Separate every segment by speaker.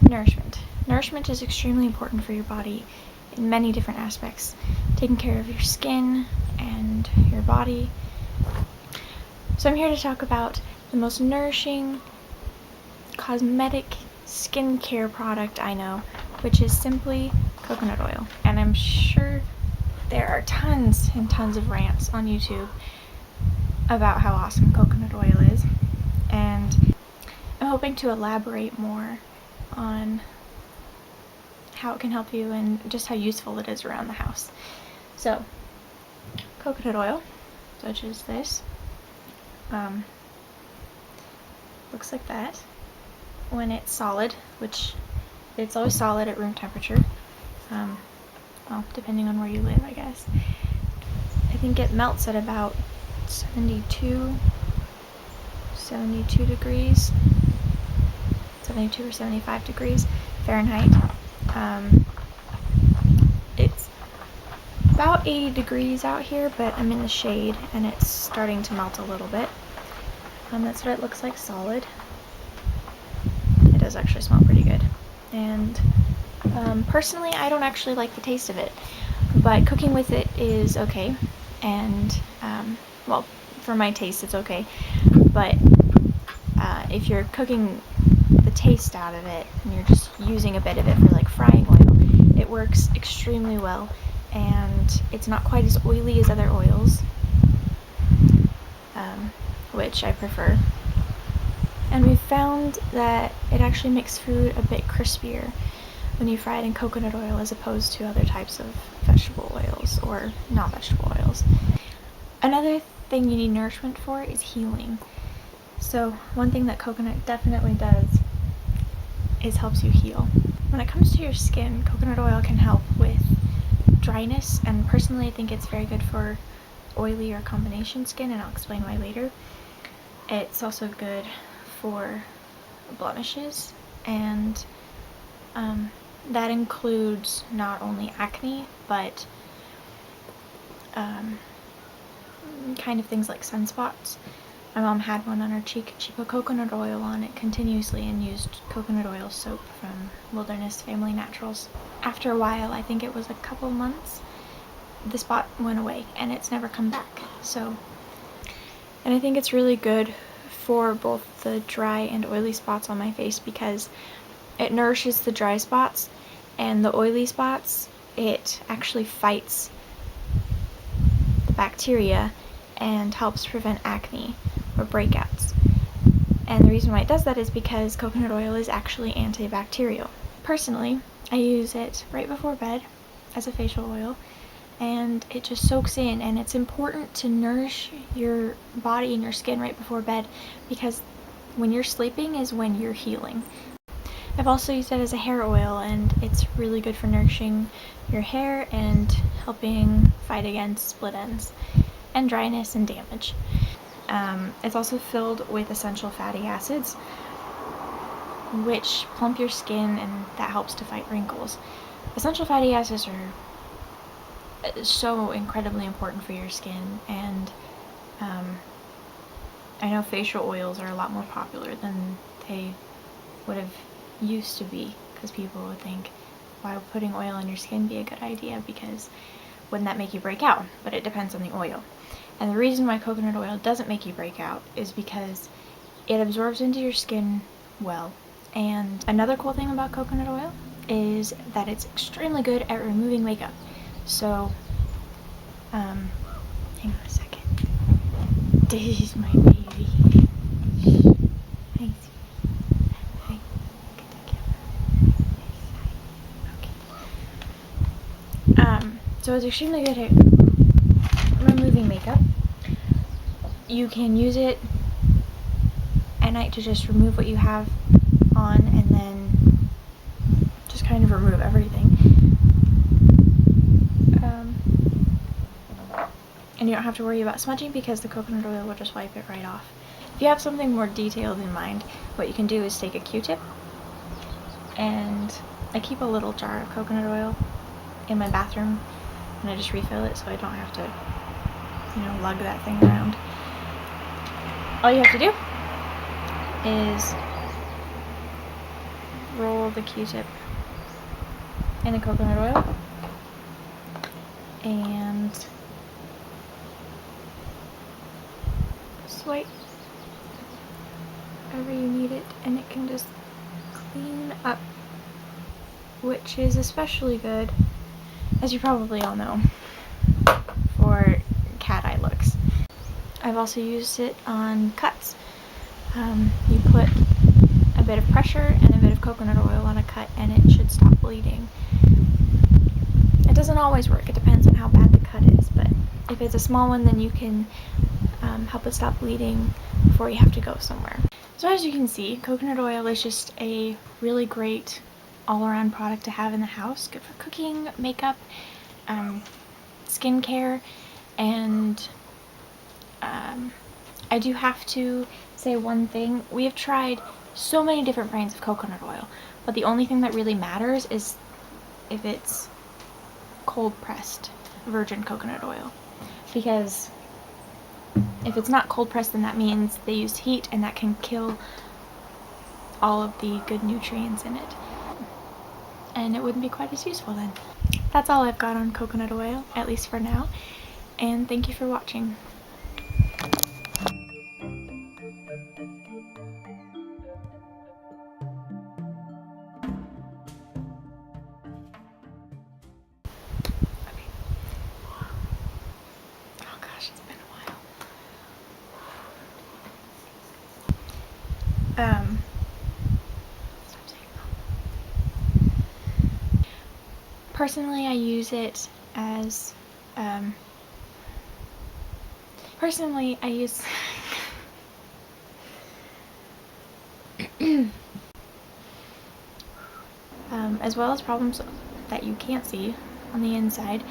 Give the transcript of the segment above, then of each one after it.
Speaker 1: Nourishment. Nourishment is extremely important for your body in many different aspects. Taking care of your skin and your body. So I'm here to talk about the most nourishing cosmetic skincare product I know, which is simply coconut oil. And I'm sure there are tons and tons of rants on YouTube about how awesome coconut oil is, and I'm hoping to elaborate more on how it can help you and just how useful it is around the house. So, coconut oil, such as this, looks like that when it's solid, which it's always solid at room temperature. Well, depending on where you live, I guess. I think it melts at about 72 degrees, 72 or 75 degrees Fahrenheit. It's about 80 degrees out here, but I'm in the shade and it's starting to melt a little bit. That's what it looks like solid. It does actually smell pretty good. And personally, I don't actually like the taste of it, but cooking with it is okay. And, well, for my taste, it's okay. But if you're cooking the taste out of it and you're just using a bit of it for like frying oil, it works extremely well, and it's not quite as oily as other oils, which I prefer. And we've found that it actually makes food a bit crispier when you fry it in coconut oil as opposed to other types of vegetable oils or not vegetable oils. Another thing you need nourishment for is healing. So one thing that coconut definitely does is helps you heal. When it comes to your skin, coconut oil can help with dryness, and personally I think it's very good for oily or combination skin, and I'll explain why later. It's also good for blemishes, and that includes not only acne, but kind of things like sunspots. My mom had one on her cheek. She put coconut oil on it continuously and used coconut oil soap from Wilderness Family Naturals. After a while, I think it was a couple months, the spot went away and it's never come back. And I think it's really good for both the dry and oily spots on my face because it nourishes the dry spots, and the oily spots, it actually fights the bacteria and helps prevent acne or breakouts. And the reason why it does that is because coconut oil is actually antibacterial. Personally, I use it right before bed as a facial oil, and it just soaks in, and it's important to nourish your body and your skin right before bed because when you're sleeping is when you're healing. I've also used it as a hair oil, and it's really good for nourishing your hair and helping fight against split ends and dryness and damage. It's also filled with essential fatty acids, which plump your skin, and that helps to fight wrinkles. Essential fatty acids are so incredibly important for your skin, and I know facial oils are a lot more popular than they would have used to be, because people would think, why would putting oil on your skin be a good idea, because wouldn't that make you break out? But it depends on the oil. And the reason why coconut oil doesn't make you break out is because it absorbs into your skin well. And another cool thing about coconut oil is that it's extremely good at removing makeup. So, hang on a second. This is my baby. Hi. Hi. Look at the camera. Okay. So it's extremely good at removing makeup. You can use it at night to just remove what you have on, and then just kind of remove everything. And you don't have to worry about smudging because the coconut oil will just wipe it right off. If you have something more detailed in mind, what you can do is take a Q-tip, and I keep a little jar of coconut oil in my bathroom, and I just refill it so I don't have to, you know, lug that thing around. All you have to do is roll the Q-tip in the coconut oil and swipe wherever you need it, and it can just clean up, which is especially good, as you probably all know, for cat eye looks. I've also used it on cuts. You put a bit of pressure and a bit of coconut oil on a cut and it should stop bleeding. It doesn't always work, it depends on how bad the cut is, but if it's a small one, then you can help it stop bleeding before you have to go somewhere. So as you can see, coconut oil is just a really great all-around product to have in the house. Good for cooking, makeup, skincare, and I do have to say one thing. We have tried so many different brands of coconut oil, but the only thing that really matters is if it's cold pressed virgin coconut oil, because if it's not cold pressed, then that means they used heat, and that can kill all of the good nutrients in it, and it wouldn't be quite as useful then. That's all I've got on coconut oil, at least for now, and thank you for watching. Oh gosh, it's been a while. Personally, I use it as, personally, I use, as well as problems that you can't see on the inside.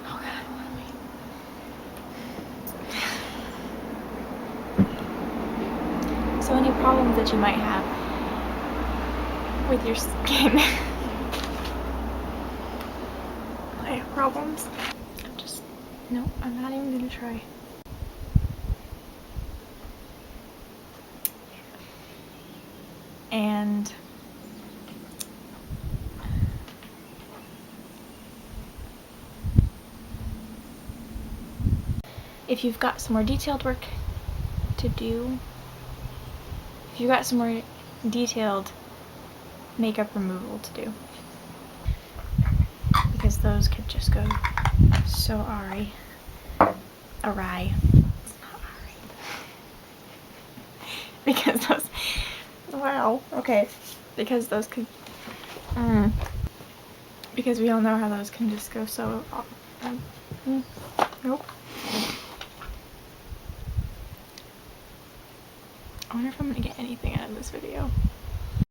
Speaker 1: Oh god, so any problems that you might have with your skin. I have problems. No, I'm not even gonna try. And if you've got some more detailed work to do, if you've got some more detailed makeup removal to do, because those could just go so awry. It's not awry. Because those, wow, okay. Because those could, because we all know how those can just go so, nope. I wonder if I'm gonna get anything out of this video.